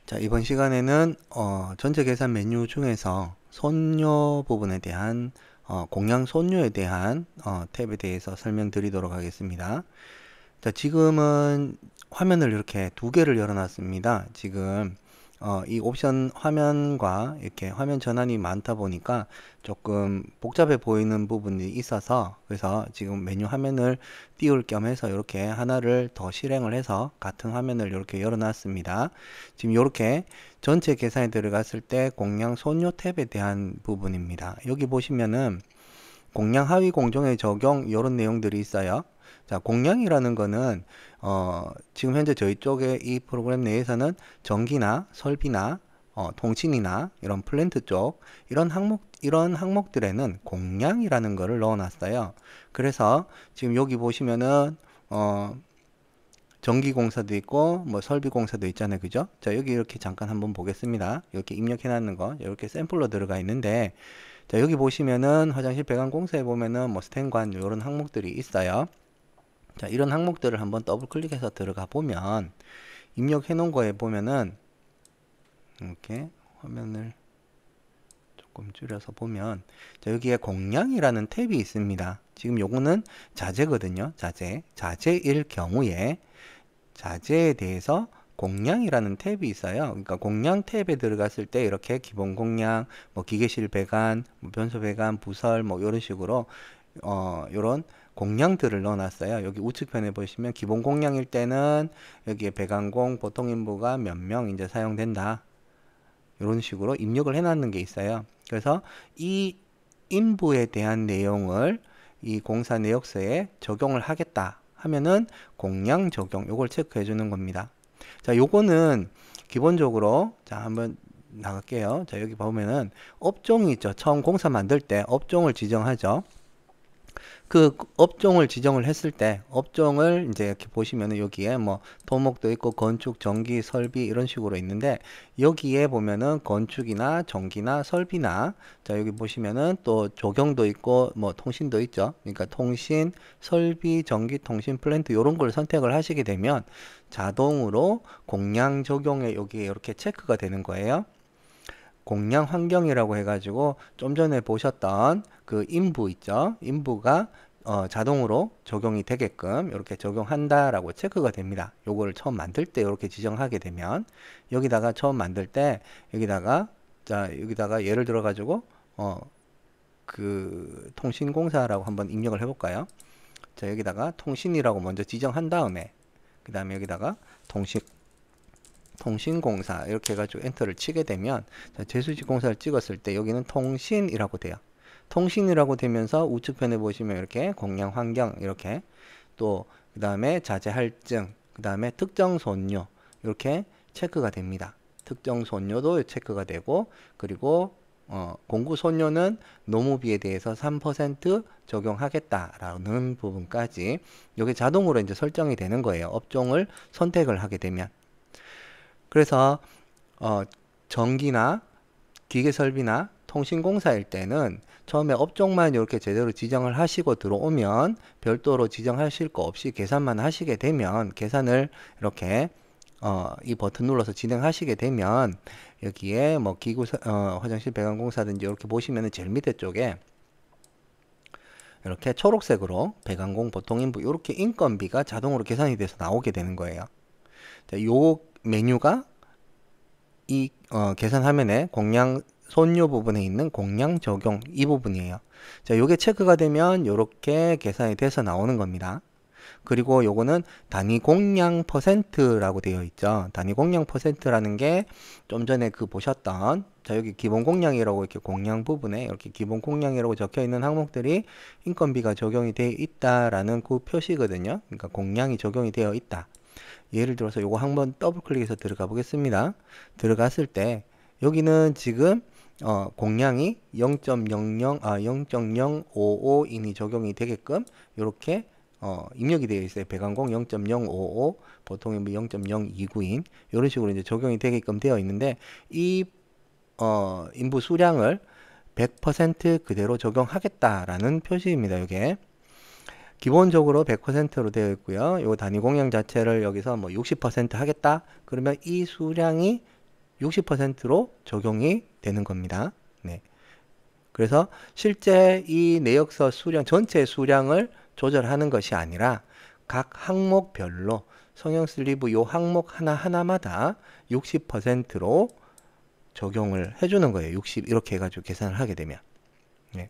자, 이번 시간에는 전체 계산 메뉴 중에서 손료 부분에 대한 공량 손료에 대한 탭에 대해서 설명드리도록 하겠습니다. 자, 지금은 화면을 이렇게 두 개를 열어놨습니다. 지금 이 옵션 화면과 이렇게 화면 전환이 많다 보니까 조금 복잡해 보이는 부분이 있어서, 그래서 지금 메뉴 화면을 띄울 겸 해서 이렇게 하나를 더 실행을 해서 같은 화면을 이렇게 열어놨습니다. 지금 이렇게 전체 계산에 들어갔을 때 공량 손료 탭에 대한 부분입니다. 여기 보시면은 공량 하위 공정의 적용 이런 내용들이 있어요. 자, 공량이라는 거는 지금 현재 저희 쪽에 이 프로그램 내에서는 전기나 설비나 통신이나 이런 플랜트 쪽 이런 항목들에는 공량이라는 거를 넣어놨어요. 그래서 지금 여기 보시면은 전기공사도 있고 뭐 설비공사도 있잖아요, 그죠? 자, 여기 이렇게 잠깐 한번 보겠습니다. 이렇게 입력해 놨는 거 이렇게 샘플로 들어가 있는데, 자, 여기 보시면은 화장실 배관 공사에 보면은 뭐 스텐관 이런 항목들이 있어요. 자, 이런 항목들을 한번 더블 클릭해서 들어가 보면 입력해 놓은 거에 보면은 이렇게 화면을 조금 줄여서 보면, 자, 여기에 공량이라는 탭이 있습니다. 지금 요거는 자재거든요. 자재일 경우에 자재에 대해서 공량이라는 탭이 있어요. 그러니까 공량 탭에 들어갔을 때 이렇게 기본 공량, 뭐 기계실 배관, 뭐 변소 배관, 부설 뭐 이런 식으로 요런 공량들을 넣어놨어요. 여기 우측편에 보시면 기본 공량일 때는 여기에 배관공 보통 인부가 몇 명 이제 사용된다. 이런 식으로 입력을 해놨는 게 있어요. 그래서 이 인부에 대한 내용을 이 공사 내역서에 적용을 하겠다 하면은 공량 적용 요걸 체크해 주는 겁니다. 자, 요거는 기본적으로, 자, 한번 나갈게요. 자, 여기 보면은 업종이 있죠. 처음 공사 만들 때 업종을 지정하죠. 그 업종을 지정을 했을 때 업종을 이제 이렇게 보시면은 여기에 뭐 토목도 있고 건축, 전기, 설비 이런 식으로 있는데, 여기에 보면은 건축이나 전기나 설비나, 자, 여기 보시면은 또 조경도 있고 뭐 통신도 있죠. 그러니까 통신, 설비, 전기, 통신, 플랜트 이런 걸 선택을 하시게 되면 자동으로 공량 적용에 여기에 이렇게 체크가 되는 거예요. 공량 환경이라고 해가지고 좀 전에 보셨던 그 인부 있죠? 인부가 자동으로 적용이 되게끔 이렇게 적용한다라고 체크가 됩니다. 요거를 처음 만들 때 이렇게 지정하게 되면, 여기다가 처음 만들 때 여기다가, 자, 여기다가 예를 들어 가지고 그 통신공사라고 한번 입력을 해볼까요? 자, 여기다가 통신이라고 먼저 지정한 다음에 그 다음에 여기다가 통신공사 이렇게 해가지고 엔터를 치게 되면, 제수직 공사를 찍었을 때 여기는 통신이라고 돼요. 통신이라고 되면서 우측편에 보시면 이렇게 공량 환경 이렇게, 또 그 다음에 자재 할증, 그 다음에 특정 손료 이렇게 체크가 됩니다. 특정 손료도 체크가 되고, 그리고 공구 손료는 노무비에 대해서 3% 적용하겠다라는 부분까지 이게 자동으로 이제 설정이 되는 거예요. 업종을 선택을 하게 되면. 그래서 어, 전기나 기계 설비나 통신공사일 때는 처음에 업종만 이렇게 제대로 지정을 하시고 들어오면 별도로 지정하실 거 없이 계산만 하시게 되면, 계산을 이렇게 이 버튼 눌러서 진행하시게 되면 여기에 뭐 화장실 배관공사든지 이렇게 보시면은 제일 밑에 쪽에 이렇게 초록색으로 배관공 보통 인부 이렇게 인건비가 자동으로 계산이 돼서 나오게 되는 거예요. 자, 요 메뉴가 이 계산 화면에 공량 손료 부분에 있는 공량 적용 이 부분이에요. 자, 요게 체크가 되면 요렇게 계산이 돼서 나오는 겁니다. 그리고 요거는 단위 공량 퍼센트라고 되어 있죠. 단위 공량 퍼센트라는 게 좀 전에 그 보셨던, 자, 여기 기본 공량이라고 이렇게 공량 부분에 이렇게 기본 공량이라고 적혀 있는 항목들이 인건비가 적용이 되어 있다라는 그 표시거든요. 그러니까 공량이 적용이 되어 있다. 예를 들어서 요거 한번 더블 클릭해서 들어가 보겠습니다. 들어갔을 때 여기는 지금 공량이 0.55인이 적용이 되게끔 이렇게 입력이 되어 있어요. 배관공 0.055, 보통은 뭐 0.029인 이런 식으로 이제 적용이 되게끔 되어 있는데, 이 인부 수량을 100% 그대로 적용하겠다라는 표시입니다. 이게 기본적으로 100%로 되어 있고요. 요 단위 공량 자체를 여기서 뭐 60% 하겠다. 그러면 이 수량이 60%로 적용이 되는 겁니다. 네. 그래서 실제 이 내역서 수량, 전체 수량을 조절하는 것이 아니라 각 항목별로 성형 슬리브 요 항목 하나하나마다 60%로 적용을 해주는 거예요. 60 이렇게 해가지고 계산을 하게 되면. 네.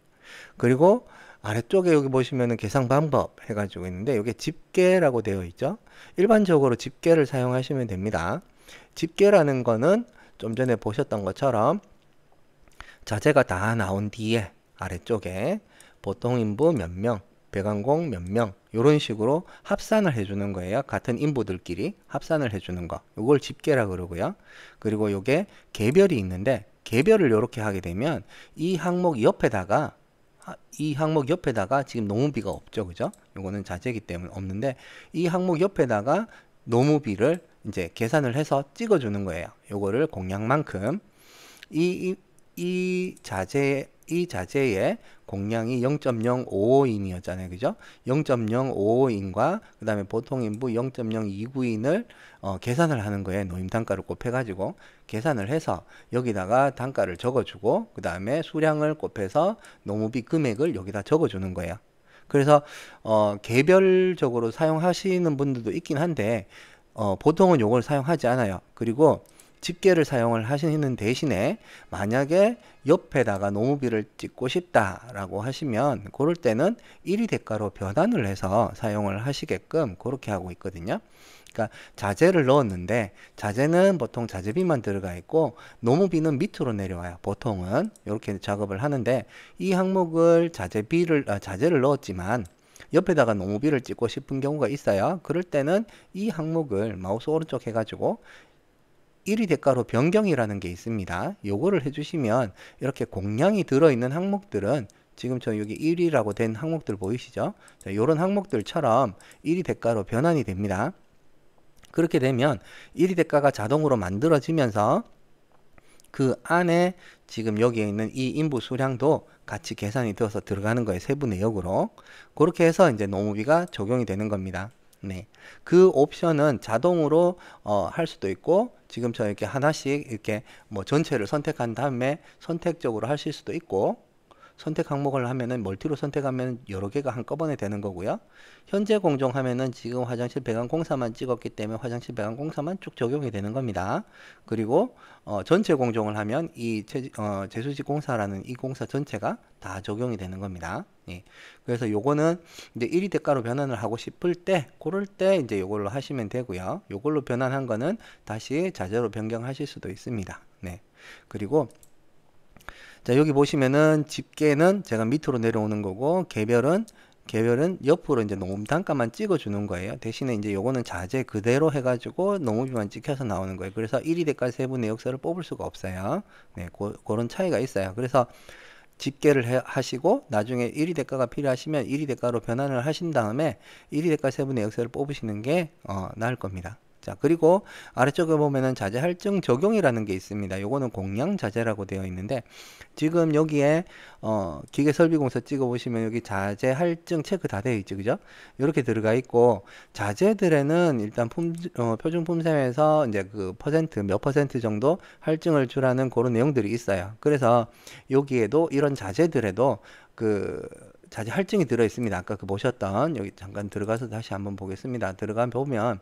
그리고 아래쪽에 여기 보시면은 계산 방법 해가지고 있는데 이게 집계라고 되어 있죠. 일반적으로 집계를 사용하시면 됩니다. 집계라는 거는 좀 전에 보셨던 것처럼 자재가 다 나온 뒤에 아래쪽에 보통 인부 몇 명, 배관공 몇 명 이런 식으로 합산을 해주는 거예요. 같은 인부들끼리 합산을 해주는 거. 이걸 집계라 그러고요. 그리고 이게 개별이 있는데 개별을 이렇게 하게 되면 이 항목 옆에다가 지금 노무비가 없죠. 그죠? 요거는 자재이기 때문에 없는데 이 항목 옆에다가 노무비를 이제 계산을 해서 찍어주는 거예요. 요거를 공량만큼 이 자재의 공량이 0.055인이었잖아요. 그죠? 0.055인과 그 다음에 보통 인부 0.029인을 계산을 하는 거예요. 노임 단가를 곱해가지고 계산을 해서 여기다가 단가를 적어주고 그 다음에 수량을 곱해서 노무비 금액을 여기다 적어주는 거예요. 그래서 개별적으로 사용하시는 분들도 있긴 한데 보통은 요걸 사용하지 않아요. 그리고 집게를 사용을 하시는 대신에 만약에 옆에다가 노무비를 찍고 싶다라고 하시면 그럴 때는 1위 대가로 변환을 해서 사용을 하시게끔 그렇게 하고 있거든요. 그러니까 자재를 넣었는데 자재는 보통 자재비만 들어가 있고 노무비는 밑으로 내려와요. 보통은 이렇게 작업을 하는데 이 항목을 자재를 넣었지만 옆에다가 노무비를 찍고 싶은 경우가 있어요. 그럴 때는 이 항목을 마우스 오른쪽 해가지고 1위 대가로 변경이라는 게 있습니다. 요거를 해주시면 이렇게 공량이 들어있는 항목들은 지금 저 여기 1위라고 된 항목들 보이시죠? 자, 이런 항목들처럼 1위 대가로 변환이 됩니다. 그렇게 되면 1위 대가가 자동으로 만들어지면서 그 안에 지금 여기에 있는 이 인부 수량도 같이 계산이 되어서 들어가는 거예요. 세부 내역으로. 그렇게 해서 이제 노무비가 적용이 되는 겁니다. 네. 그 옵션은 자동으로 할 수도 있고 지금처럼 이렇게 하나씩 이렇게 뭐 전체를 선택한 다음에 선택적으로 하실 수도 있고 선택 항목을 하면은 멀티로 선택하면 여러 개가 한꺼번에 되는 거고요. 현재 공정하면은 지금 화장실 배관 공사만 찍었기 때문에 화장실 배관 공사만 쭉 적용이 되는 겁니다. 그리고 전체 공정을 하면 이 제수직 공사라는 이 공사 전체가 다 적용이 되는 겁니다. 예. 그래서 요거는 이제 1위 대가로 변환을 하고 싶을 때 그럴 때 이제 요걸로 하시면 되고요. 요걸로 변환한 거는 다시 자재로 변경하실 수도 있습니다. 네. 그리고 자, 여기 보시면은 집게는 제가 밑으로 내려오는 거고 개별은 옆으로 이제 노무 단가만 찍어 주는 거예요. 대신에 이제 요거는 자재 그대로 해가지고 노무비만 찍혀서 나오는 거예요. 그래서 1위 대가 세부 내역서를 뽑을 수가 없어요. 네, 그런 차이가 있어요. 그래서 집계를 하시고 나중에 1위 대가가 필요하시면 1위 대가로 변환을 하신 다음에 1위 대가 세부 내역서를 뽑으시는 게 나을 겁니다. 자, 그리고 아래쪽에 보면은 자재 할증 적용이라는 게 있습니다. 요거는 공량 자재라고 되어 있는데 지금 여기에 기계 설비공사 찍어 보시면 여기 자재 할증 체크 다 되어 있죠. 그죠? 이렇게 들어가 있고 자재들에는 일단 표준 품셈에서 이제 그 몇 퍼센트 정도 할증을 주라는 그런 내용들이 있어요. 그래서 여기에도 이런 자재들에도 그 자재 할증이 들어 있습니다. 아까 그 보셨던 여기 잠깐 들어가서 다시 한번 보겠습니다. 들어가 보면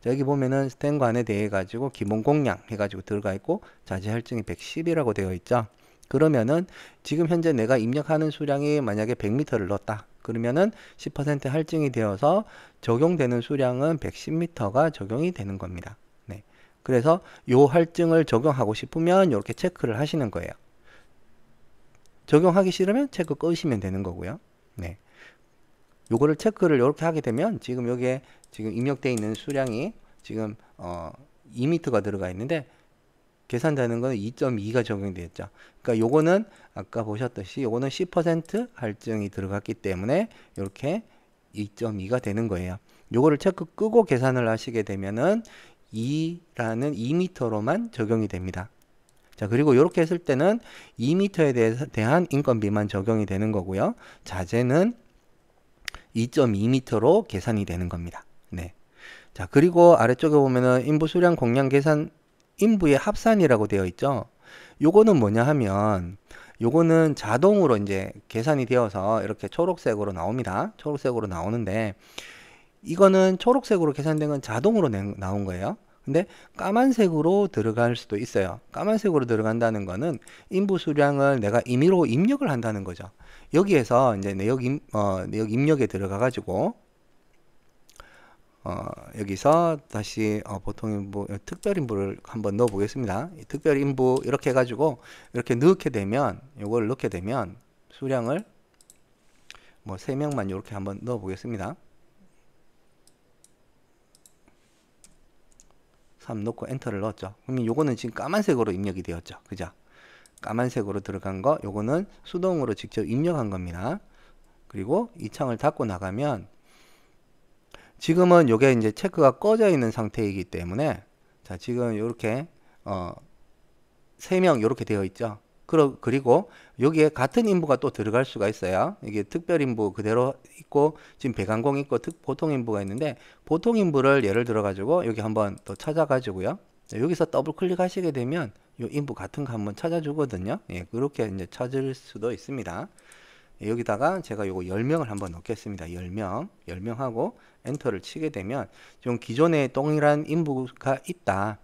여기 보면은 스텐관에 대해 가지고 기본 공량 해가지고 들어가 있고 자재 할증이 110이라고 되어 있죠. 그러면은 지금 현재 내가 입력하는 수량이 만약에 100m를 넣었다. 그러면은 10% 할증이 되어서 적용되는 수량은 110m가 적용이 되는 겁니다. 네. 그래서 요 할증을 적용하고 싶으면 이렇게 체크를 하시는 거예요. 적용하기 싫으면 체크 끄시면 되는 거고요. 네. 요거를 체크를 이렇게 하게 되면 지금 여기에 지금 입력되어 있는 수량이 지금 2m가 들어가 있는데 계산되는 거는 2.2가 적용되었죠. 그러니까 요거는 아까 보셨듯이 요거는 10% 할증이 들어갔기 때문에 이렇게 2.2가 되는 거예요. 요거를 체크 끄고 계산을 하시게 되면은 2m로만 적용이 됩니다. 자, 그리고 이렇게 했을 때는 2m에 대한 인건비만 적용이 되는 거고요. 자재는 2.2m로 계산이 되는 겁니다. 네. 자, 그리고 아래쪽에 보면은 인부 수량 공량 계산 인부의 합산이라고 되어 있죠. 요거는 뭐냐 하면 요거는 자동으로 이제 계산이 되어서 이렇게 초록색으로 나옵니다. 초록색으로 나오는데 이거는 초록색으로 계산된 건 자동으로 나온 거예요. 근데 까만색으로 들어갈 수도 있어요. 까만색으로 들어간다는 거는 인부 수량을 내가 임의로 입력을 한다는 거죠. 여기에서 이제 내역 입력에 들어가 가지고 여기서 다시 보통 인부, 특별 인부를 한번 넣어 보겠습니다. 특별 인부 이렇게 해가지고 이렇게 넣게 되면 요걸 넣게 되면 수량을 뭐 3명만 이렇게 한번 넣어 보겠습니다. 3 넣고 엔터를 넣었죠. 그러면 요거는 지금 까만색으로 입력이 되었죠. 그죠? 까만색으로 들어간 거 요거는 수동으로 직접 입력한 겁니다. 그리고 이 창을 닫고 나가면 지금은 요게 이제 체크가 꺼져 있는 상태이기 때문에 자 지금 요렇게 3명 요렇게 되어 있죠. 그리고 여기에 같은 인부가 또 들어갈 수가 있어요. 이게 특별 인부 그대로 있고 지금 배관공 있고 보통 인부가 있는데 보통 인부를 예를 들어 가지고 여기 한번 또 찾아 가지고요. 여기서 더블 클릭하시게 되면 요 인부 같은 거 한번 찾아주거든요. 예, 그렇게 이제 찾을 수도 있습니다. 여기다가 제가 요거 10명을 한번 넣겠습니다. 10명 하고 엔터를 치게 되면 좀 기존에 동일한 인부가 있다.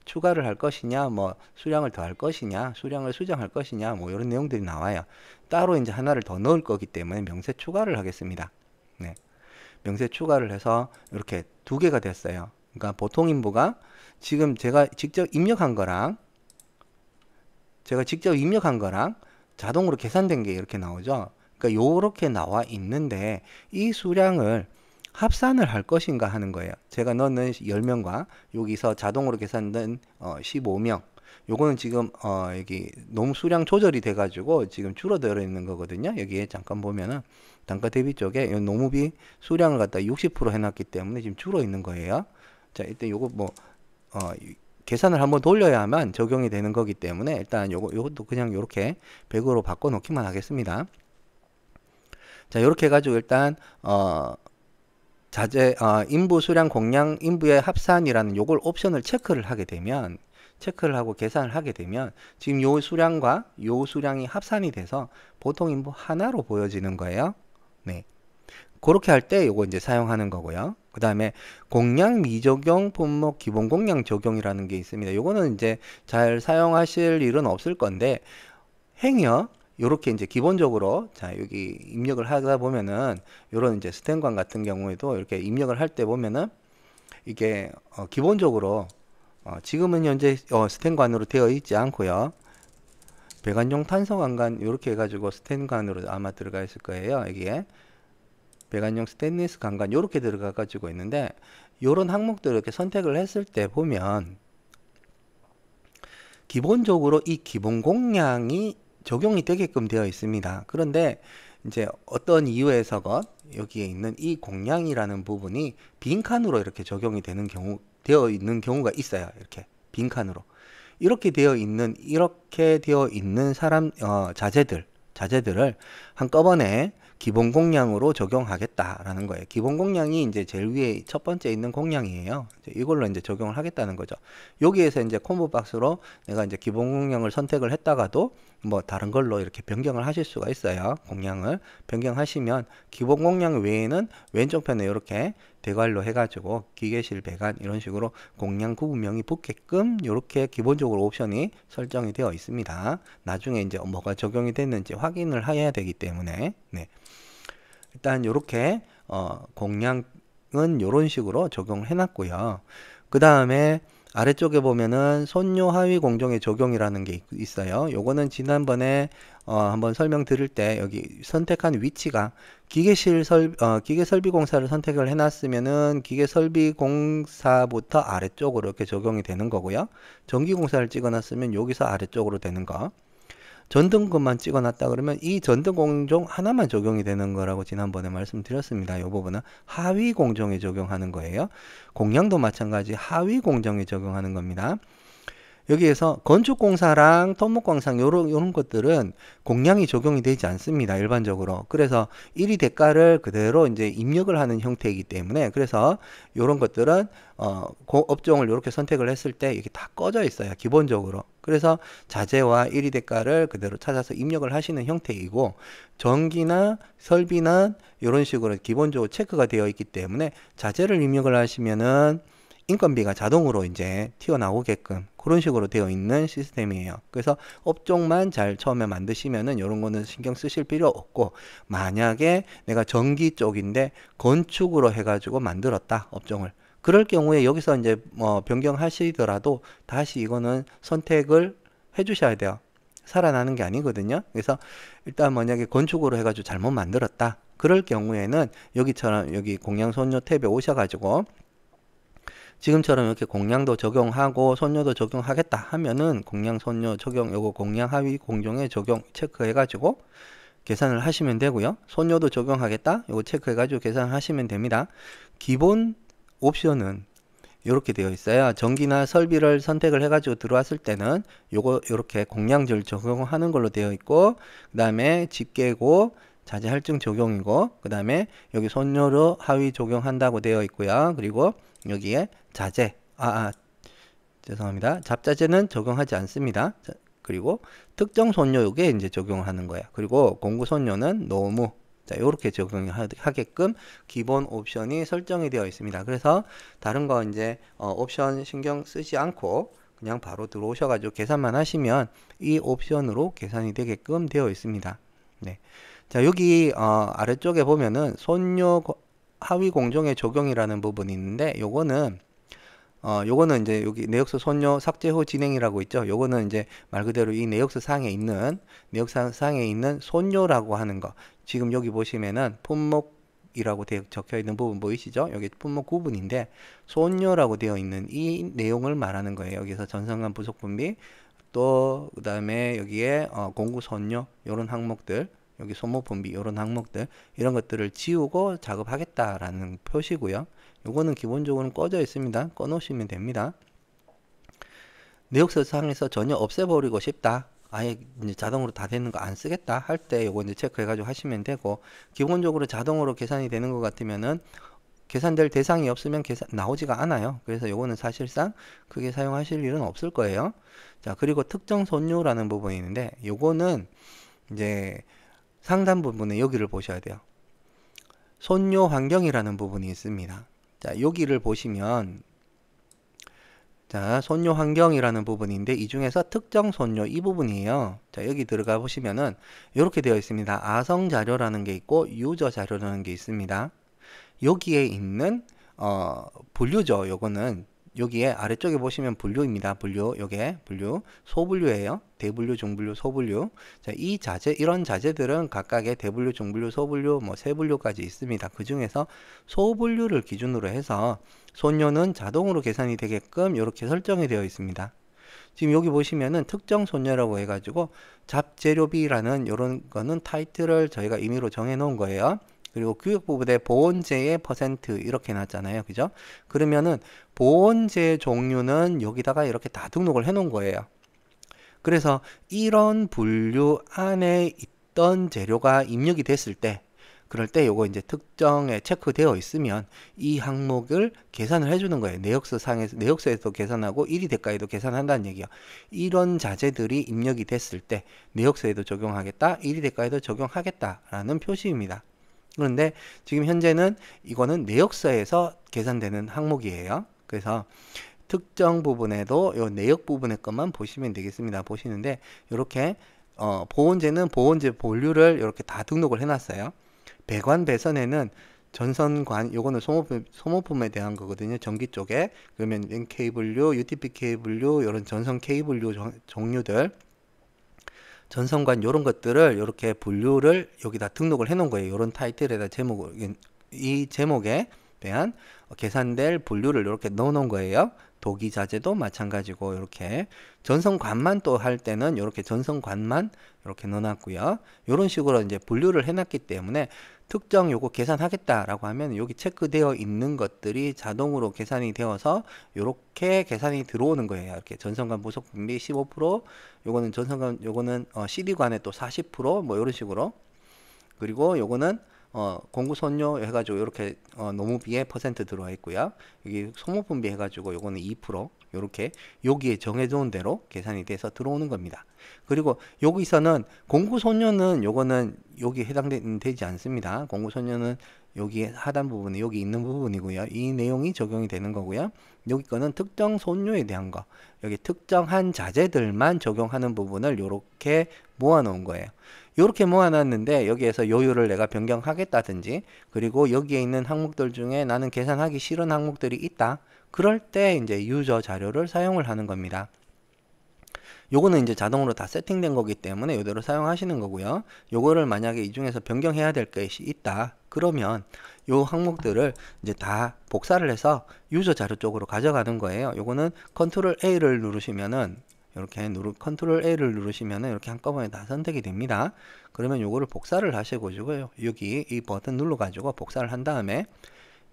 추가를 할 것이냐, 뭐 수량을 더 할 것이냐, 수량을 수정할 것이냐, 뭐 이런 내용들이 나와요. 따로 이제 하나를 더 넣을 거기 때문에 명세 추가를 하겠습니다. 네. 명세 추가를 해서 이렇게 2개가 됐어요. 그러니까 보통 인부가 지금 제가 직접 입력한 거랑 자동으로 계산된 게 이렇게 나오죠. 그러니까 요렇게 나와 있는데 이 수량을 합산을 할 것인가 하는 거예요. 제가 넣는 10명과 여기서 자동으로 계산된 15명 요거는 지금 여기 너무 수량 조절이 돼 가지고 지금 줄어들어 있는 거거든요. 여기에 잠깐 보면은 단가 대비 쪽에 노무비 수량을 갖다 60% 해놨기 때문에 지금 줄어 있는 거예요. 자 일단 요거 뭐 계산을 한번 돌려야만 적용이 되는 거기 때문에 일단 요것도 그냥 요렇게 100으로 바꿔 놓기만 하겠습니다. 자 요렇게 해가지고 일단 인부 수량 공량 인부의 합산이라는 요걸 옵션을 체크를 하고 계산을 하게 되면 지금 요 수량과 요 수량이 합산이 돼서 보통 인부 하나로 보여지는 거예요. 네. 그렇게 할 때 요거 이제 사용하는 거고요. 그 다음에 공량 미적용 품목 기본 공량 적용이라는 게 있습니다. 요거는 이제 잘 사용하실 일은 없을 건데 행여 요렇게 이제 기본적으로 자 여기 입력을 하다 보면은 요런 이제 스탠관 같은 경우에도 이렇게 입력을 할 때 보면은 이게 기본적으로 지금은 현재 스탠관으로 되어 있지 않고요. 배관용 탄성관관 이렇게 해가지고 스탠관으로 아마 들어가 있을 거예요. 여기에 배관용 스테인리스 관관 이렇게 들어가 가지고 있는데 요런 항목들을 이렇게 선택을 했을 때 보면 기본적으로 이 기본 공량이 적용이 되게끔 되어 있습니다. 그런데 이제 어떤 이유에서건 여기에 있는 이 공량이라는 부분이 빈칸으로 이렇게 적용이 되어 있는 경우가 있어요. 이렇게 빈칸으로 이렇게 되어 있는 자재들을 한꺼번에 기본 공량으로 적용하겠다라는 거예요. 기본 공량이 이제 제일 위에 첫 번째 있는 공량이에요. 이걸로 이제 적용을 하겠다는 거죠. 여기에서 이제 콤보 박스로 내가 이제 기본 공량을 선택을 했다가도 뭐 다른 걸로 이렇게 변경을 하실 수가 있어요. 공량을 변경하시면 기본 공량 외에는 왼쪽 편에 이렇게 대괄로 해가지고 기계실 배관 이런 식으로 공량 구분명이 붙게끔 이렇게 기본적으로 옵션이 설정이 되어 있습니다. 나중에 이제 뭐가 적용이 됐는지 확인을 해야 되기 때문에 네. 일단 이렇게 공량은 이런 식으로 적용을 해놨고요. 그 다음에 아래쪽에 보면은 손료 하위 공정의 적용이라는 게 있어요. 요거는 지난번에 한번 설명드릴 때 여기 선택한 위치가 기계 설비 공사를 선택을 해놨으면은 기계 설비 공사부터 아래쪽으로 이렇게 적용이 되는 거고요. 전기 공사를 찍어놨으면 여기서 아래쪽으로 되는 거. 전등급만 찍어놨다 그러면 이 전등 공정 하나만 적용이 되는 거라고 지난번에 말씀드렸습니다. 이 부분은 하위 공정에 적용하는 거예요. 공량도 마찬가지 하위 공정에 적용하는 겁니다. 여기에서 건축공사랑 토목공상 요런 것들은 공량이 적용이 되지 않습니다. 일반적으로. 그래서 1위 대가를 그대로 이제 입력을 하는 형태이기 때문에 그래서 요런 것들은 업종을 이렇게 선택을 했을 때 이게 다 꺼져 있어요. 기본적으로. 그래서 자재와 1위 대가를 그대로 찾아서 입력을 하시는 형태이고 전기나 설비는 이런 식으로 기본적으로 체크가 되어 있기 때문에 자재를 입력을 하시면은 인건비가 자동으로 이제 튀어나오게끔 그런 식으로 되어 있는 시스템이에요. 그래서 업종만 잘 처음에 만드시면은 이런 거는 신경 쓰실 필요 없고 만약에 내가 전기 쪽인데 건축으로 해가지고 만들었다 업종을 그럴 경우에 여기서 이제 뭐 변경하시더라도 다시 이거는 선택을 해 주셔야 돼요. 살아나는 게 아니거든요. 그래서 일단 만약에 건축으로 해가지고 잘못 만들었다 그럴 경우에는 여기처럼 여기 공량선료 탭에 오셔가지고 지금처럼 이렇게 공량도 적용하고 손료도 적용하겠다 하면은 공량 손료 적용 요거 공량 하위 공정에 적용 체크해 가지고 계산을 하시면 되고요. 손료도 적용하겠다 요거 체크해 가지고 계산을 하시면 됩니다. 기본 옵션은 이렇게 되어 있어요. 전기나 설비를 선택을 해 가지고 들어왔을 때는 요거 이렇게 공량줄 적용하는 걸로 되어 있고 그 다음에 집게고 자재 할증 적용이고 그 다음에 여기 손료로 하위 적용한다고 되어 있고요. 그리고 여기에 자재 죄송합니다. 잡자재는 적용하지 않습니다. 자, 그리고 특정 손료 요게 이제 적용하는 거예요. 그리고 공구 손료는 노무 자, 이렇게 적용하게끔 기본 옵션이 설정이 되어 있습니다. 그래서 다른 거 이제 옵션 신경 쓰지 않고 그냥 바로 들어오셔가지고 계산만 하시면 이 옵션으로 계산이 되게끔 되어 있습니다. 네. 자, 여기 아래쪽에 보면은 손료 하위 공정의 적용이라는 부분이 있는데 요거는 이제 여기 내역서 손료 삭제 후 진행이라고 있죠. 요거는 이제 말 그대로 이 내역서 상에 있는 손료라고 하는 거. 지금 여기 보시면은 품목이라고 적혀 있는 부분 보이시죠? 여기 품목 구분인데 손료라고 되어 있는 이 내용을 말하는 거예요. 여기서 전선간 부속 분비 또 그다음에 여기에 공구 손료 요런 항목들 여기 소모 분비 이런 항목들 이런 것들을 지우고 작업하겠다라는 표시고요. 요거는 기본적으로 꺼져 있습니다. 꺼 놓으시면 됩니다. 내역서상에서 전혀 없애버리고 싶다. 아예 이제 자동으로 다 되는 거 안 쓰겠다 할 때 요거 이제 체크해 가지고 하시면 되고 기본적으로 자동으로 계산이 되는 것 같으면은 계산될 대상이 없으면 계산 나오지가 않아요. 그래서 요거는 사실상 크게 사용하실 일은 없을 거예요. 자, 그리고 특정 손료라는 부분이 있는데 요거는 이제 상단 부분에 여기를 보셔야 돼요. 손료 환경이라는 부분이 있습니다. 자, 여기를 보시면 자, 손료 환경이라는 부분인데 이 중에서 특정 손료 이 부분이에요. 자, 여기 들어가 보시면은 이렇게 되어 있습니다. 아성 자료라는 게 있고 유저 자료라는 게 있습니다. 여기에 있는 분류죠. 요거는 여기에 아래쪽에 보시면 분류입니다. 분류, 요게 분류, 소분류예요. 대분류, 중분류, 소분류. 자, 이 자재, 이런 자재들은 각각의 대분류, 중분류, 소분류, 뭐 세분류까지 있습니다. 그 중에서 소분류를 기준으로 해서 손료는 자동으로 계산이 되게끔 이렇게 설정이 되어 있습니다. 지금 여기 보시면은 특정 손료라고 해가지고 잡재료비라는 이런 거는 타이틀을 저희가 임의로 정해 놓은 거예요. 그리고 규격부분에 보온재의 퍼센트 이렇게 놨잖아요. 그죠? 그러면은 보온재 종류는 여기다가 이렇게 다 등록을 해 놓은 거예요. 그래서 이런 분류 안에 있던 재료가 입력이 됐을 때 그럴 때 요거 이제 특정에 체크되어 있으면 이 항목을 계산을 해주는 거예요. 내역서에서 계산하고 1위 대가에도 계산한다는 얘기야. 이런 자재들이 입력이 됐을 때 내역서에도 적용하겠다, 1위 대가에도 적용하겠다라는 표시입니다. 그런데 지금 현재는 이거는 내역서에서 계산되는 항목이에요. 그래서 특정 부분에도 요 내역 부분의 것만 보시면 되겠습니다. 보시는데 이렇게 보온재는 보온재 본류를 이렇게 다 등록을 해놨어요. 배관 배선에는 전선관 요거는 소모품에 대한 거거든요. 전기 쪽에 그러면 N 케이블류, UTP 케이블류 이런 전선 케이블류 종류들 전선관 이런 것들을 이렇게 분류를 여기다 등록을 해 놓은 거예요. 이런 타이틀에다 이 제목에 대한 계산될 분류를 이렇게 넣어 놓은 거예요. 도기 자재도 마찬가지고 이렇게 전선관만 또 할 때는 이렇게 전선관만 이렇게 넣어 놨고요. 이런 식으로 이제 분류를 해 놨기 때문에 특정 요거 계산하겠다라고 하면 여기 체크되어 있는 것들이 자동으로 계산이 되어서 요렇게 계산이 들어오는 거예요. 이렇게 전선간 부속 분비 15%, 요거는 전선간 요거는 CD관에 또 40%뭐 이런 식으로. 그리고 요거는 공구 선료 해가지고 이렇게 노무비에 퍼센트 들어와 있고요. 여기 소모분비 해가지고 요거는 2% 요렇게 여기에 정해놓은 대로 계산이 돼서 들어오는 겁니다. 그리고 여기서는 공구 선료는 요거는 여기 해당되지 않습니다. 공구 선료는 여기 하단 부분에 여기 있는 부분이고요. 이 내용이 적용이 되는 거고요. 여기 거는 특정 선료에 대한 거, 여기 특정한 자재들만 적용하는 부분을 요렇게 모아 놓은 거예요. 이렇게 모아놨는데 여기에서 요율을 내가 변경하겠다든지, 그리고 여기에 있는 항목들 중에 나는 계산하기 싫은 항목들이 있다. 그럴 때 이제 유저 자료를 사용을 하는 겁니다. 요거는 이제 자동으로 다 세팅된 거기 때문에 이대로 사용하시는 거고요. 요거를 만약에 이 중에서 변경해야 될 것이 있다. 그러면 요 항목들을 이제 다 복사를 해서 유저 자료 쪽으로 가져가는 거예요. 요거는 컨트롤 A를 누르시면은 이렇게 컨트롤 A를 누르시면은 이렇게 한꺼번에 다 선택이 됩니다. 그러면 요거를 복사를 하시고요. 여기 이 버튼 눌러 가지고 복사를 한 다음에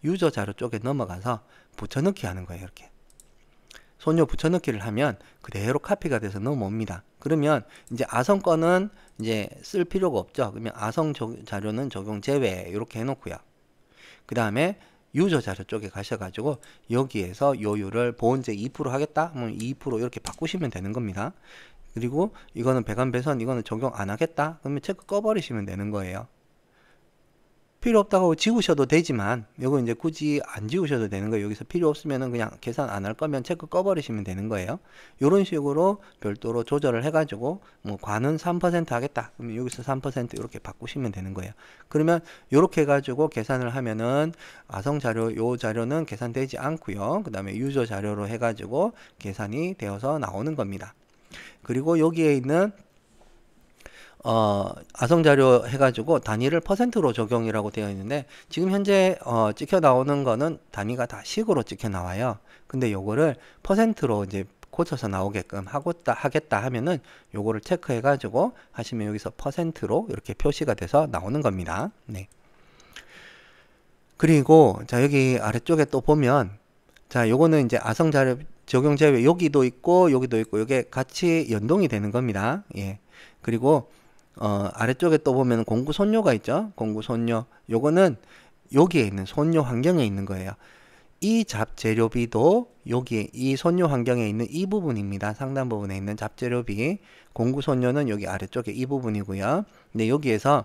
유저 자료 쪽에 넘어가서 붙여넣기 하는 거예요. 이렇게 손요 붙여넣기를 하면 그대로 카피가 돼서 넘어옵니다. 그러면 이제 아성 거는 이제 쓸 필요가 없죠. 그러면 아성 자료는 적용 제외 이렇게 해놓고요. 그 다음에 유저 자료 쪽에 가셔가지고 여기에서 요율을 보온제 2% 하겠다? 그러면 2% 이렇게 바꾸시면 되는 겁니다. 그리고 이거는 배관배선 이거는 적용 안 하겠다? 그러면 체크 꺼버리시면 되는 거예요. 필요 없다고 지우셔도 되지만 이거 이제 굳이 안 지우셔도 되는 거예요. 여기서 필요 없으면은 그냥 계산 안 할 거면 체크 꺼버리시면 되는 거예요. 이런 식으로 별도로 조절을 해가지고 뭐 관은 3% 하겠다. 그러면 여기서 3% 이렇게 바꾸시면 되는 거예요. 그러면 이렇게 해가지고 계산을 하면은 아성 자료 요 자료는 계산되지 않고요. 그 다음에 유저 자료로 해가지고 계산이 되어서 나오는 겁니다. 그리고 여기에 있는 아성자료 해가지고 단위를 퍼센트로 적용이라고 되어 있는데 지금 현재 찍혀 나오는 거는 단위가 다 식으로 찍혀 나와요. 근데 요거를 퍼센트로 이제 고쳐서 나오게끔 하겠다 하면은 요거를 체크해 가지고 하시면 여기서 퍼센트로 이렇게 표시가 돼서 나오는 겁니다. 네. 그리고 자 여기 아래쪽에 또 보면 자 요거는 이제 아성자료 적용 제외 여기도 있고 여기도 있고 이게 같이 연동이 되는 겁니다. 예. 그리고 아래쪽에 또 보면 공구 손료가 있죠. 공구 손료. 요거는 여기에 있는 손료 환경에 있는 거예요. 이 잡재료비도 여기 이 손료 환경에 있는 이 부분입니다. 상단 부분에 있는 잡재료비. 공구 손료는 여기 아래쪽에 이 부분이고요. 근데 여기에서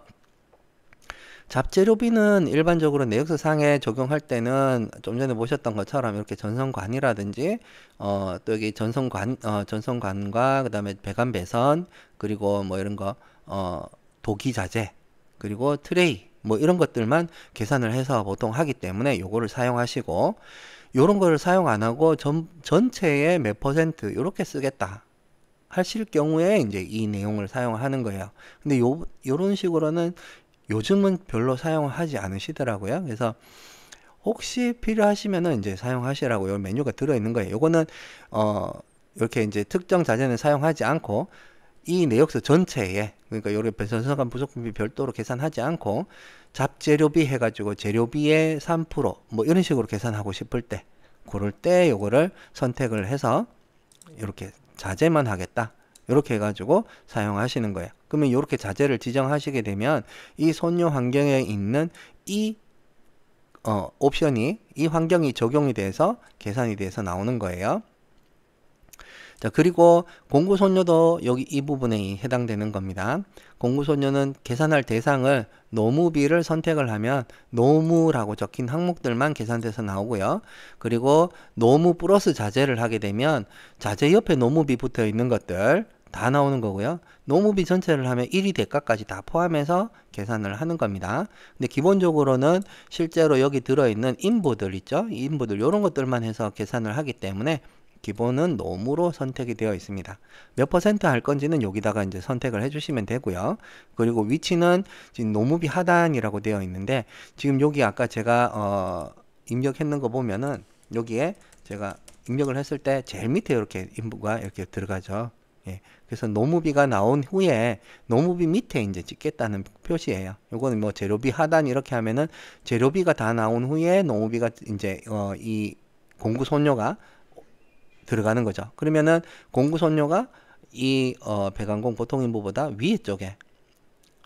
잡재료비는 일반적으로 내역서상에 적용할 때는 좀 전에 보셨던 것처럼 이렇게 전선관이라든지 또 여기 전선관과 그 다음에 배관배선 그리고 뭐 이런 거 도기자재 그리고 트레이 뭐 이런 것들만 계산을 해서 보통 하기 때문에 요거를 사용하시고 요런 거를 사용 안 하고 전체의 몇 퍼센트 이렇게 쓰겠다 하실 경우에 이제 이 내용을 사용하는 거예요. 근데 요런 식으로는 요즘은 별로 사용하지 않으시더라고요. 그래서 혹시 필요하시면은 이제 사용하시라고 요 메뉴가 들어 있는 거예요. 요거는 이렇게 이제 특정 자재는 사용하지 않고 이 내역서 전체에 그러니까 요렇게 전선간 부속분비 별도로 계산하지 않고 잡재료비 해가지고 재료비의 3%뭐 이런 식으로 계산하고 싶을 때 그럴 때 요거를 선택을 해서 이렇게 자재만 하겠다. 이렇게 해가지고 사용하시는 거예요. 그러면 이렇게 자재를 지정하시게 되면 이 손료 환경에 있는 이 옵션이 이 환경이 적용이 돼서 계산이 돼서 나오는 거예요. 자, 그리고 공구손료도 여기 이 부분에 해당되는 겁니다. 공구손료는 계산할 대상을 노무비를 선택을 하면 노무라고 적힌 항목들만 계산돼서 나오고요. 그리고 노무 플러스 자재를 하게 되면 자재 옆에 노무비 붙어 있는 것들 다 나오는 거고요. 노무비 전체를 하면 1위 대가까지 다 포함해서 계산을 하는 겁니다. 근데 기본적으로는 실제로 여기 들어있는 인부들 있죠. 이 인부들 이런 것들만 해서 계산을 하기 때문에 기본은 노무로 선택이 되어 있습니다. 몇 퍼센트 할 건지는 여기다가 이제 선택을 해주시면 되고요. 그리고 위치는 지금 노무비 하단이라고 되어 있는데 지금 여기 아까 제가 입력했는 거 보면은 여기에 제가 입력을 했을 때 제일 밑에 이렇게 인부가 이렇게 들어가죠. 예. 그래서 노무비가 나온 후에 노무비 밑에 이제 찍겠다는 표시예요. 요거는 뭐 재료비 하단 이렇게 하면은 재료비가 다 나온 후에 노무비가 이제 이 공구손료가 들어가는 거죠. 그러면은 공구손료가 이 배관공 보통인부보다 위에 쪽에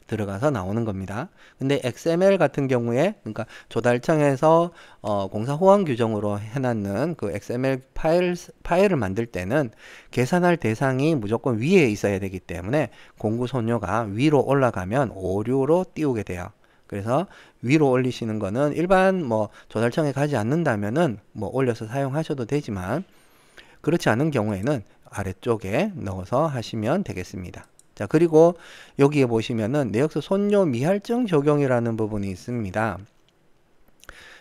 들어가서 나오는 겁니다. 근데 XML 같은 경우에 그러니까 조달청에서 공사 호환 규정으로 해놨는 그 XML 파일을 만들 때는 계산할 대상이 무조건 위에 있어야 되기 때문에 공구손료가 위로 올라가면 오류로 띄우게 돼요. 그래서 위로 올리시는 거는 일반 뭐 조달청에 가지 않는다면은 뭐 올려서 사용하셔도 되지만 그렇지 않은 경우에는 아래쪽에 넣어서 하시면 되겠습니다. 자, 그리고 여기에 보시면은 내역서 손료 미할증 적용이라는 부분이 있습니다.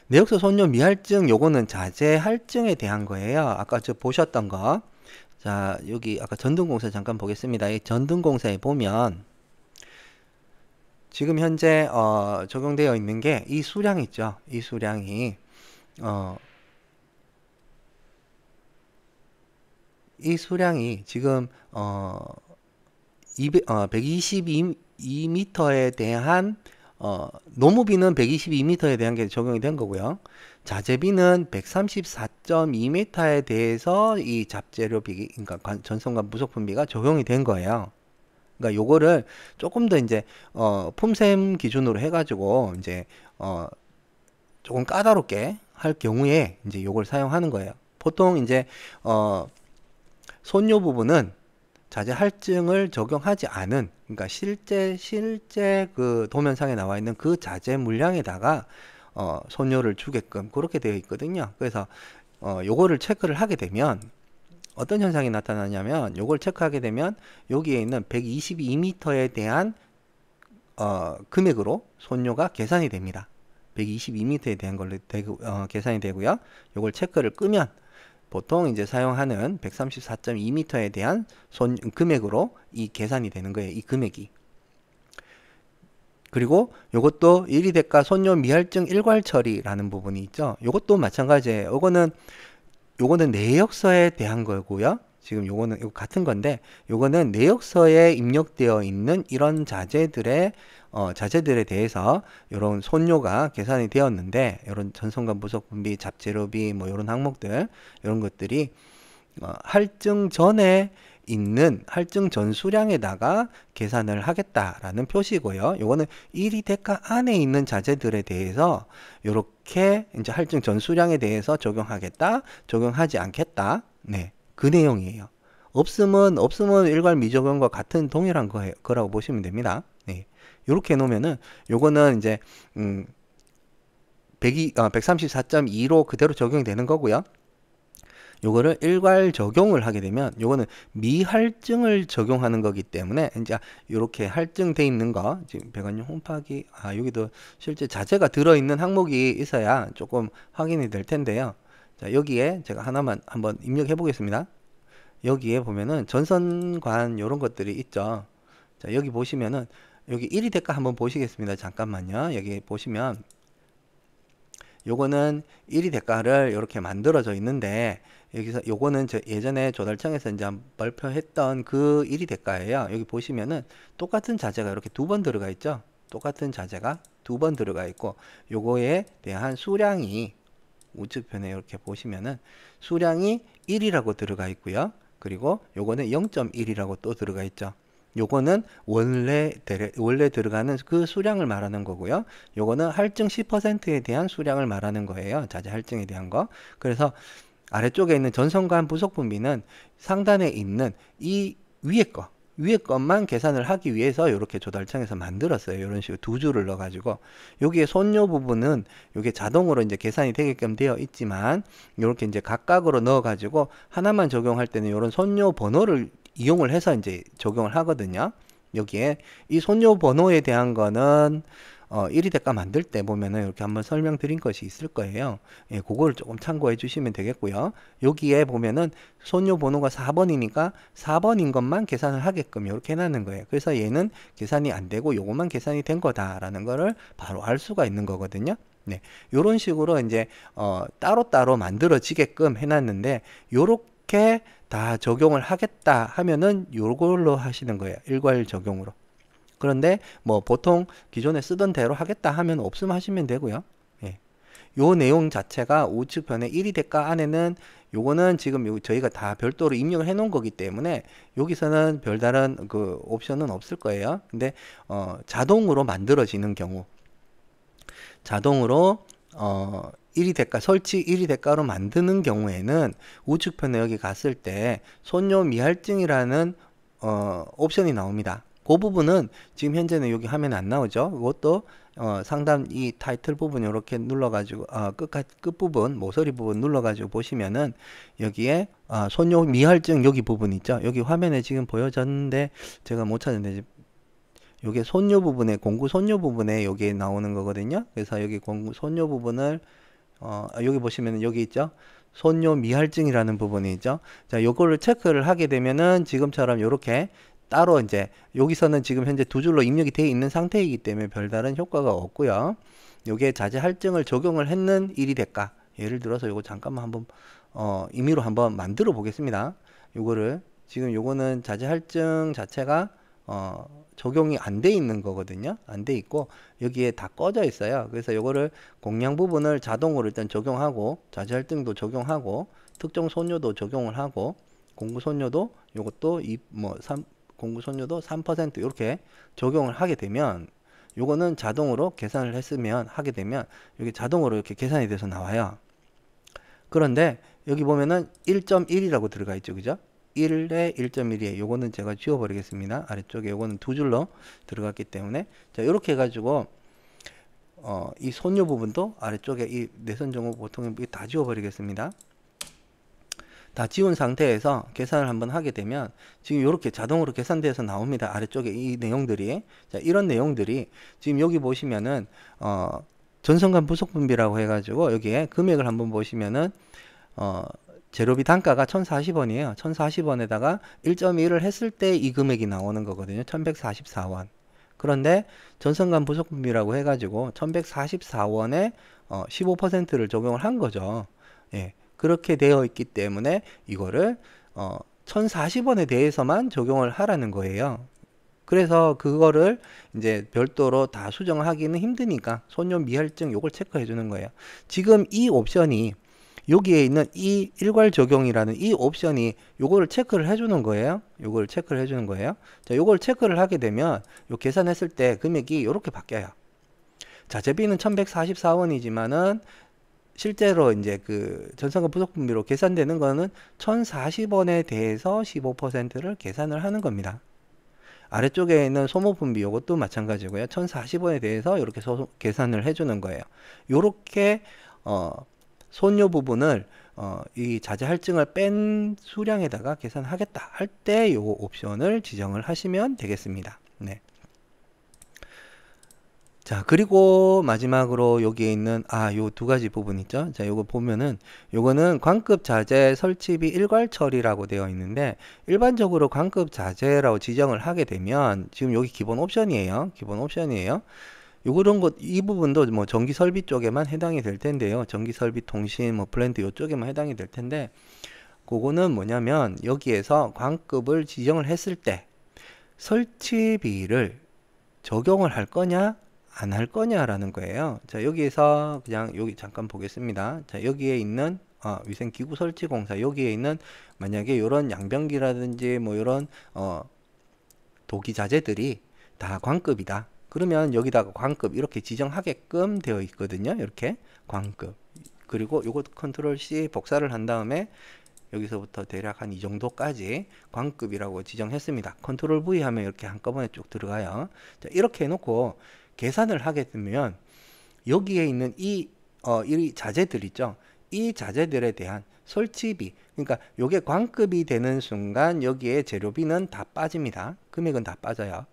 내역서 손료 미할증 요거는 자재 할증에 대한 거예요. 아까 저 보셨던 거. 자, 여기 아까 전등공사 잠깐 보겠습니다. 이 전등공사에 보면 지금 현재 적용되어 있는 게 이 수량 있죠. 이 수량이 이 수량이 지금 122m에 대한 노무비는 122m에 대한 게 적용이 된 거고요. 자재비는 134.2m에 대해서 이 잡재료비, 그러니까 전선과 부속품비가 적용이 된 거예요. 그러니까 요거를 조금 더 이제 품셈 기준으로 해가지고 이제 조금 까다롭게 할 경우에 이제 요걸 사용하는 거예요. 보통 이제 손료 부분은 자재 할증을 적용하지 않은, 그러니까 실제 그 도면상에 나와 있는 그 자재 물량에다가 손료를 주게끔 그렇게 되어 있거든요. 그래서 요거를 체크를 하게 되면 어떤 현상이 나타나냐면 요걸 체크하게 되면 여기에 있는 122m에 대한 금액으로 손료가 계산이 됩니다. 122m에 대한 걸로 계산이 되고요. 요걸 체크를 끄면 보통 이제 사용하는 134.2m에 대한 금액으로 이 계산이 되는 거예요. 이 금액이. 그리고 요것도 1위 대가 손료 미할증 일괄 처리라는 부분이 있죠. 요것도 마찬가지예요. 요거는 내역서에 대한 거고요. 지금 요거 같은 건데 요거는 내역서에 입력되어 있는 이런 자재들에 대해서 이런 손료가 계산이 되었는데 이런 전선과 부속분비, 잡재료비 뭐 이런 항목들 이런 것들이 할증 전에 있는 할증 전 수량에다가 계산을 하겠다라는 표시고요. 요거는 1위 대가 안에 있는 자재들에 대해서 이렇게 이제 할증 전 수량에 대해서 적용하겠다, 적용하지 않겠다. 네. 그 내용이에요. 없으면 일괄 미적용과 같은 동일한 거라고 보시면 됩니다. 네. 이렇게 놓으면은 요거는 이제 134.2로 그대로 적용이 되는 거고요. 요거를 일괄 적용을 하게 되면 요거는 미할증을 적용하는 거기 때문에 이제 이렇게 할증돼 있는 거 지금 배관용 홈파기 여기도 실제 자재가 들어있는 항목이 있어야 조금 확인이 될 텐데요. 자, 여기에 제가 하나만 한번 입력해 보겠습니다. 여기에 보면은 전선관 이런 것들이 있죠. 자, 여기 보시면은 여기 1위 대가 한번 보시겠습니다. 잠깐만요. 여기 보시면 요거는 1위 대가를 이렇게 만들어져 있는데 여기서 요거는 예전에 조달청에서 이제 발표했던 그 1위 대가예요. 여기 보시면은 똑같은 자재가 이렇게 두 번 들어가 있죠. 똑같은 자재가 두 번 들어가 있고 요거에 대한 수량이 우측편에 이렇게 보시면은 수량이 1이라고 들어가 있고요. 그리고 요거는 0.1이라고 또 들어가 있죠. 요거는 원래 들어가는 그 수량을 말하는 거고요. 요거는 할증 10%에 대한 수량을 말하는 거예요. 자재 할증에 대한 거. 그래서 아래쪽에 있는 전선관 부속분비는 상단에 있는 이 위에 것만 계산을 하기 위해서 이렇게 조달청에서 만들었어요. 이런 식으로 두 줄을 넣어 가지고 여기에 손료 부분은 이게 자동으로 이제 계산이 되게끔 되어 있지만 이렇게 이제 각각으로 넣어 가지고 하나만 적용할 때는 이런 손료 번호를 이용을 해서 이제 적용을 하거든요. 여기에 이 손료 번호에 대한 거는 1위 대가 만들 때 보면은 이렇게 한번 설명드린 것이 있을 거예요. 예, 그거를 조금 참고해 주시면 되겠고요. 여기에 보면은 손료 번호가 4번이니까 4번인 것만 계산을 하게끔 이렇게 해놨는 거예요. 그래서 얘는 계산이 안 되고 요것만 계산이 된 거다라는 거를 바로 알 수가 있는 거거든요. 네, 요런 식으로 이제 따로따로 만들어지게끔 해놨는데 요렇게 다 적용을 하겠다 하면은 요걸로 하시는 거예요. 일괄 적용으로. 그런데 뭐 보통 기존에 쓰던 대로 하겠다 하면 없음 하시면 되고요. 예. 요 내용 자체가 우측편에 1위 대가 안에는 요거는 지금 저희가 다 별도로 입력을 해 놓은 거기 때문에 여기서는 별다른 그 옵션은 없을 거예요. 근데 자동으로 만들어지는 경우, 자동으로 1위 대가 설치 1위 대가로 만드는 경우에는 우측편에 여기 갔을 때 손요 미할증이라는 옵션이 나옵니다. 그 부분은 지금 현재는 여기 화면에 안 나오죠. 그것도 상단 이 타이틀 부분 이렇게 눌러가지고 끝 부분 모서리 부분 눌러가지고 보시면은 여기에 손요 미할증 여기 부분 있죠. 여기 화면에 지금 보여졌는데 제가 못 찾았는데 요게 손요 부분에 공구 손요 부분에 여기 나오는 거거든요. 그래서 여기 공구 손요 부분을 여기 보시면 여기 있죠. 손요 미할증이라는 부분이 있죠. 자, 요거를 체크를 하게 되면은 지금처럼 요렇게 따로 이제 여기서는 지금 현재 두 줄로 입력이 되어 있는 상태이기 때문에 별다른 효과가 없고요. 요게 자재 할증을 적용을 했는 1위 대가. 예를 들어서 요거 잠깐만 한번 임의로 한번 만들어 보겠습니다. 요거를 지금 요거는 자재 할증 자체가 적용이 안 돼 있는 거거든요. 안 돼 있고 여기에 다 꺼져 있어요. 그래서 요거를 공량 부분을 자동으로 일단 적용하고 자재 할증도 적용하고 특정 손료도 적용을 하고 공구 손료도 요것도 공구 손료도 3% 이렇게 적용을 하게 되면 요거는 자동으로 계산을 했으면 하게 되면 여기 자동으로 이렇게 계산이 돼서 나와요. 그런데 여기 보면은 1.1이라고 들어가 있죠. 그죠? 1에 1.1이에요. 요거는 제가 지워버리겠습니다. 아래쪽에 요거는 두 줄로 들어갔기 때문에 자 이렇게 해가지고 이 손요 부분도 아래쪽에 이 내선 정보 보통 다 지워버리겠습니다. 다 지운 상태에서 계산을 한번 하게 되면 지금 이렇게 자동으로 계산돼서 나옵니다. 아래쪽에 이 내용들이 자 이런 내용들이 지금 여기 보시면은 전선간 부속분비라고 해가지고 여기에 금액을 한번 보시면은 재료비 단가가 1040원이에요. 1040원에다가 1.1을 했을 때 이 금액이 나오는 거거든요. 1144원. 그런데 전선간 부속분비라고 해가지고 1144원에 15%를 적용을 한 거죠. 예. 그렇게 되어 있기 때문에 이거를 1040원에 대해서만 적용을 하라는 거예요. 그래서 그거를 이제 별도로 다 수정하기는 힘드니까 손요 미할증 요걸 체크해 주는 거예요. 지금 이 옵션이 여기에 있는 이 일괄 적용이라는 이 옵션이 요거를 체크를 해주는 거예요. 요걸 체크를 해주는 거예요. 자, 요걸 체크를 하게 되면 요 계산했을 때 금액이 이렇게 바뀌어요. 자재비는 1144원이지만은 실제로 이제 그 전선간 부속분비로 계산되는 거는 1040원에 대해서 15%를 계산을 하는 겁니다. 아래쪽에 있는 소모분비 이것도 마찬가지고요. 1040원에 대해서 이렇게 계산을 해주는 거예요. 이렇게 손요 부분을 이 자재 할증을 뺀 수량에다가 계산하겠다 할 때 이 옵션을 지정을 하시면 되겠습니다. 네. 자, 그리고 마지막으로 여기에 있는 요 두 가지 부분 있죠. 자, 요거 보면은 요거는 광급 자재 설치비 일괄 처리라고 되어 있는데 일반적으로 광급 자재라고 지정을 하게 되면 지금 여기 기본 옵션이에요. 기본 옵션이에요. 요런 것, 이 부분도 뭐 전기 설비 쪽에만 해당이 될 텐데요. 전기 설비 통신 뭐 플랜트 요쪽에만 해당이 될 텐데 그거는 뭐냐면 여기에서 광급을 지정을 했을 때 설치비를 적용을 할 거냐 안 할 거냐라는 거예요. 자, 여기에서 그냥 여기 잠깐 보겠습니다. 자, 여기에 있는 위생기구 설치공사 여기에 있는 만약에 이런 양변기라든지 뭐 이런 도기 자재들이 다 광급이다. 그러면 여기다가 광급 이렇게 지정하게끔 되어 있거든요. 이렇게 광급. 그리고 요거 컨트롤 C 복사를 한 다음에 여기서부터 대략 한 이 정도까지 광급이라고 지정했습니다. 컨트롤 V 하면 이렇게 한꺼번에 쭉 들어가요. 자, 이렇게 해놓고 계산을 하게 되면 여기에 있는 이 자재들 있죠. 이 자재들에 대한 설치비, 그러니까 요게 광급이 되는 순간 여기에 재료비는 다 빠집니다. 금액은 다 빠져요.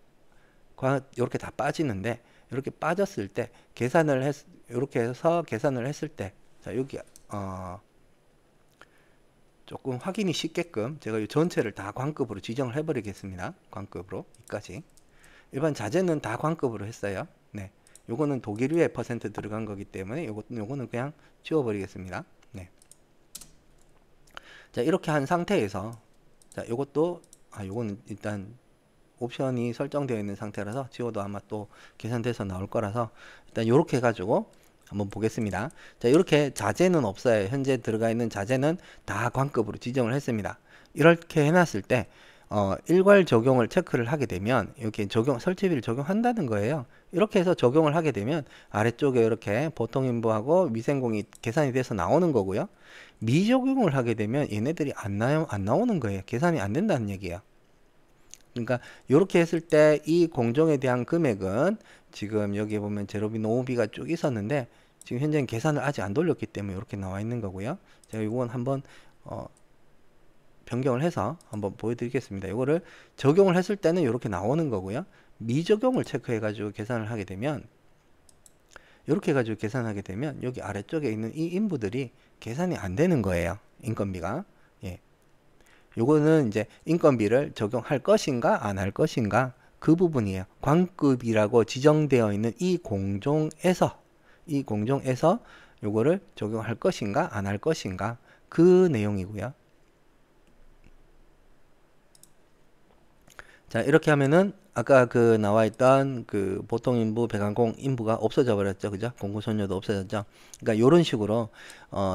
이렇게 다 빠지는데 이렇게 빠졌을 때 이렇게 해서 계산을 했을 때 자, 여기 조금 확인이 쉽게끔 제가 이 전체를 다 광급으로 지정을 해 버리겠습니다. 광급으로 여기까지. 일반 자재는 다 광급으로 했어요. 네. 요거는 독일유에 퍼센트 들어간 거기 때문에 요거는 그냥 지워 버리겠습니다. 네. 자, 이렇게 한 상태에서 자, 요것도 요거는 일단 옵션이 설정되어 있는 상태라서 지워도 아마 또 계산돼서 나올 거라서 일단 요렇게 해가지고 한번 보겠습니다. 자, 이렇게 자재는 없어요. 현재 들어가 있는 자재는 다 관급으로 지정을 했습니다. 이렇게 해놨을 때 일괄 적용을 체크를 하게 되면 이렇게 설치비를 적용한다는 거예요. 이렇게 해서 적용을 하게 되면 아래쪽에 이렇게 보통 인부하고 미생공이 계산이 돼서 나오는 거고요. 미적용을 하게 되면 얘네들이 안 나오는 거예요. 계산이 안 된다는 얘기예요. 그러니까 이렇게 했을 때 이 공정에 대한 금액은 지금 여기 보면 제로비 노비가 쭉 있었는데 지금 현재는 계산을 아직 안 돌렸기 때문에 이렇게 나와 있는 거고요. 제가 이건 한번 변경을 해서 한번 보여드리겠습니다. 이거를 적용을 했을 때는 이렇게 나오는 거고요. 미적용을 체크해 가지고 계산을 하게 되면 이렇게 해가지고 계산하게 되면 여기 아래쪽에 있는 이 인부들이 계산이 안 되는 거예요. 인건비가. 예. 요거는 이제 인건비를 적용할 것인가 안 할 것인가 그 부분이에요. 관급이라고 지정되어 있는 이 공정에서 요거를 적용할 것인가 안 할 것인가 그 내용이고요. 자, 이렇게 하면은 아까 그 나와 있던 그 보통 인부, 배관공 인부가 없어져 버렸죠. 그죠? 공구선료도 없어졌죠. 그러니까 요런 식으로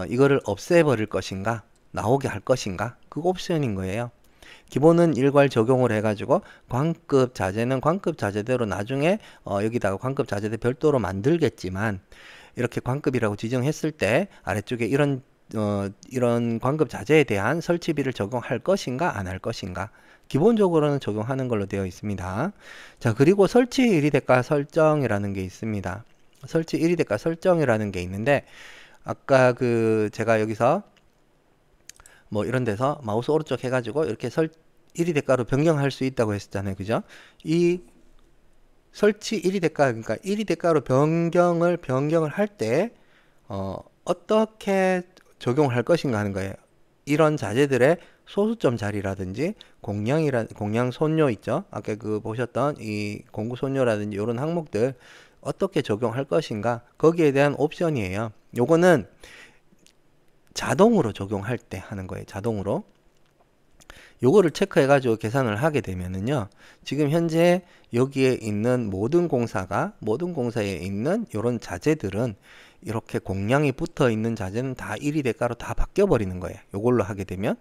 이거를 없애버릴 것인가 나오게 할 것인가 그 옵션인 거예요. 기본은 일괄 적용을 해가지고 관급 자재는 관급 자재대로 나중에 여기다가 관급 자재대 별도로 만들겠지만 이렇게 관급이라고 지정했을 때 아래쪽에 이런 관급 자재에 대한 설치비를 적용할 것인가 안 할 것인가 기본적으로는 적용하는 걸로 되어 있습니다. 자, 그리고 설치 1위 대가 설정이라는 게 있습니다. 설치 1위 대가 설정이라는 게 있는데 아까 그 제가 여기서 뭐 이런 데서 마우스 오른쪽 해가지고 이렇게 1위 대가로 변경할 수 있다고 했었잖아요. 그죠? 이 설치 1위 대가, 그러니까 1위 대가로 변경을 할 때 어떻게 적용을 할 것인가 하는 거예요. 이런 자재들의 소수점 자리라든지 공량 손료 있죠. 아까 그 보셨던 이 공구 손료라든지 이런 항목들 어떻게 적용할 것인가 거기에 대한 옵션이에요. 요거는 자동으로 적용할 때 하는 거예요. 자동으로. 요거를 체크해 가지고 계산을 하게 되면은요. 지금 현재 여기에 있는 모든 공사에 있는 요런 자재들은 이렇게 공량이 붙어 있는 자재는 다 1위 대가로 다 바뀌어 버리는 거예요. 요걸로 하게 되면.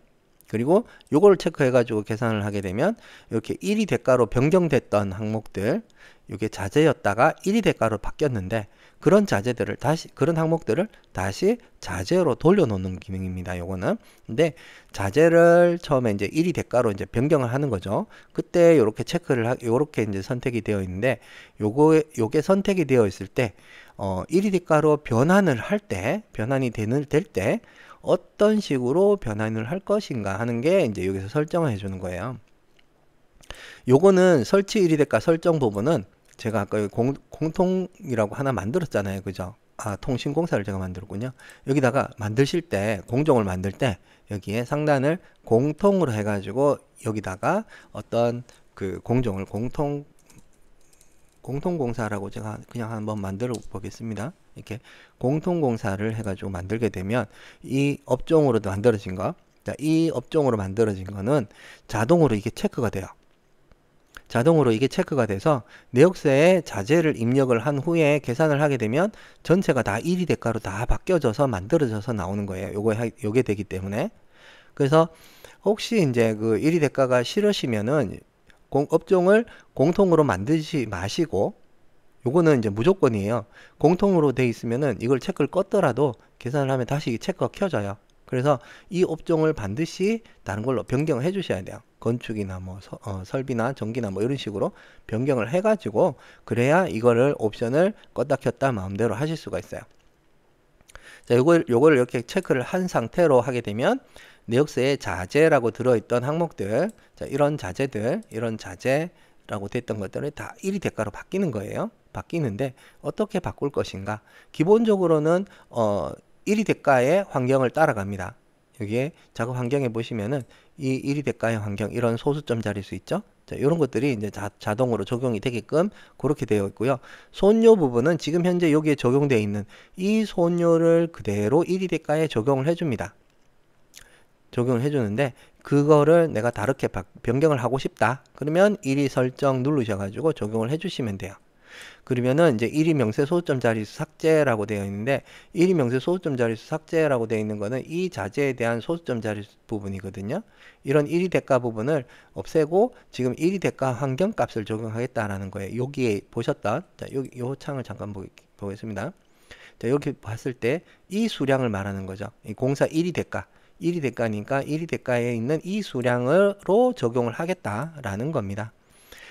그리고 요거를 체크해 가지고 계산을 하게 되면 이렇게 1위 대가로 변경됐던 항목들 이게 자재였다가 1위 대가로 바뀌었는데 그런 항목들을 다시 자재로 돌려놓는 기능입니다. 요거는. 근데 자재를 처음에 이제 1위 대가로 이제 변경을 하는 거죠. 그때 요렇게 요렇게 이제 선택이 되어 있는데 요게 선택이 되어 있을 때 1위 대가로 변환이 될 때 어떤 식으로 변환을 할 것인가 하는 게 이제 여기서 설정을 해주는 거예요. 요거는 설치 1위 대가 설정 부분은 제가 아까 공통이라고 하나 만들었잖아요. 그죠? 통신공사를 제가 만들었군요. 여기다가 만드실 때, 공정을 만들 때, 여기에 상단을 공통으로 해가지고, 여기다가 어떤 그 공정을 공통공사라고 제가 그냥 한번 만들어 보겠습니다. 이렇게 공통공사를 해가지고 만들게 되면, 이 업종으로 만들어진 거, 자, 이 업종으로 만들어진 거는 자동으로 이게 체크가 돼요. 자동으로 이게 체크가 돼서 내역서에 자재를 입력을 한 후에 계산을 하게 되면 전체가 다 1위 대가로 다 바뀌어져서 만들어져서 나오는 거예요. 요게 되기 때문에. 그래서 혹시 이제 그 1위 대가가 싫으시면은 업종을 공통으로 만드지 마시고 요거는 이제 무조건이에요. 공통으로 돼 있으면은 이걸 체크를 껐더라도 계산을 하면 다시 체크가 켜져요. 그래서 이 업종을 반드시 다른 걸로 변경을 해 주셔야 돼요. 건축이나 뭐 설비나 전기나 뭐 이런 식으로 변경을 해 가지고 그래야 이거를 옵션을 껐다 켰다 마음대로 하실 수가 있어요. 자, 요걸 이렇게 체크를 한 상태로 하게 되면 내역서에 자재라고 들어있던 항목들, 자, 이런 자재라고 됐던 것들이 다 1위 대가로 바뀌는 거예요. 바뀌는데 어떻게 바꿀 것인가? 기본적으로는 1위 대가의 환경을 따라갑니다. 여기에 작업 환경에 보시면은 이 1위 대가의 환경, 이런 소수점 자릿수 있죠? 자, 이런 것들이 이제 자동으로 적용이 되게끔 그렇게 되어 있고요. 손료 부분은 지금 현재 여기에 적용되어 있는 이 손료를 그대로 1위 대가에 적용을 해줍니다. 적용을 해주는데 그거를 내가 다르게 변경을 하고 싶다. 그러면 1위 설정 누르셔가지고 적용을 해주시면 돼요. 그러면은 이제 1위 명세 소수점 자릿수 삭제라고 되어 있는데 1위 명세 소수점 자릿수 삭제라고 되어 있는 거는 이 자재에 대한 소수점 자릿수 부분이거든요. 이런 1위 대가 부분을 없애고 지금 1위 대가 환경값을 적용하겠다라는 거예요. 여기에 보셨던 자, 요 창을 잠깐 보겠습니다. 자, 여기 봤을 때 이 수량을 말하는 거죠. 이 공사 1위 대가. 1위 대가니까 1위 대가에 있는 이 수량으로 적용을 하겠다라는 겁니다.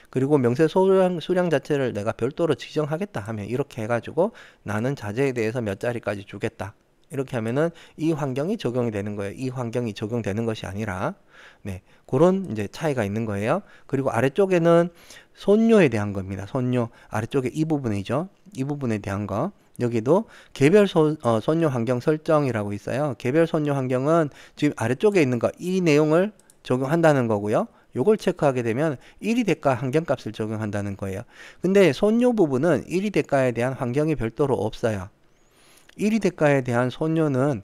그리고 명세 수량 자체를 내가 별도로 지정하겠다 하면 이렇게 해가지고 나는 자재에 대해서 몇 자리까지 주겠다. 이렇게 하면은 이 환경이 적용이 되는 거예요. 이 환경이 적용되는 것이 아니라 네, 그런 이제 차이가 있는 거예요. 그리고 아래쪽에는 손료에 대한 겁니다. 손료 아래쪽에 이 부분이죠. 이 부분에 대한 거. 여기도 개별 손료 환경 설정이라고 있어요. 개별 손료 환경은 지금 아래쪽에 있는 거 이 내용을 적용한다는 거고요. 요걸 체크하게 되면 1위 대가 환경값을 적용한다는 거예요. 근데 손료 부분은 1위 대가에 대한 환경이 별도로 없어요. 1위 대가에 대한 손료는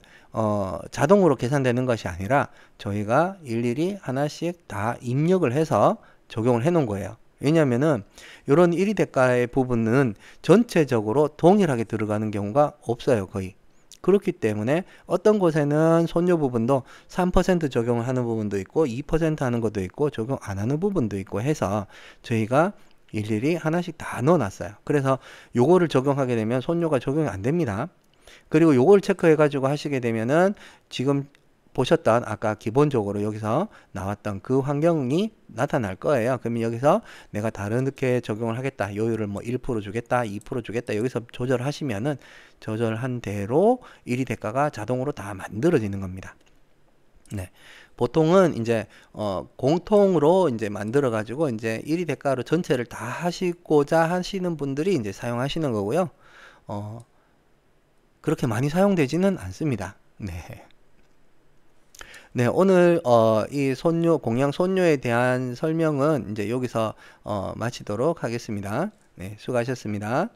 자동으로 계산되는 것이 아니라 저희가 일일이 하나씩 다 입력을 해서 적용을 해 놓은 거예요. 왜냐면은 이런 1위 대가의 부분은 전체적으로 동일하게 들어가는 경우가 없어요, 거의. 그렇기 때문에 어떤 곳에는 손료 부분도 3% 적용을 하는 부분도 있고 2% 하는 것도 있고 적용 안 하는 부분도 있고 해서 저희가 일일이 하나씩 다 넣어 놨어요. 그래서 요거를 적용하게 되면 손료가 적용이 안 됩니다. 그리고 요걸 체크해 가지고 하시게 되면은 지금 보셨던 아까 기본적으로 여기서 나왔던 그 환경이 나타날 거예요. 그러면 여기서 내가 다르게 적용을 하겠다. 요율을 뭐 1% 주겠다, 2% 주겠다. 여기서 조절하시면은 조절한 대로 1위 대가가 자동으로 다 만들어지는 겁니다. 네. 보통은 이제 공통으로 이제 만들어 가지고 이제 1위 대가로 전체를 다 하시고자 하시는 분들이 이제 사용하시는 거고요. 그렇게 많이 사용되지는 않습니다. 네. 네, 오늘 이 공양 손료에 대한 설명은 이제 여기서 마치도록 하겠습니다. 네, 수고하셨습니다.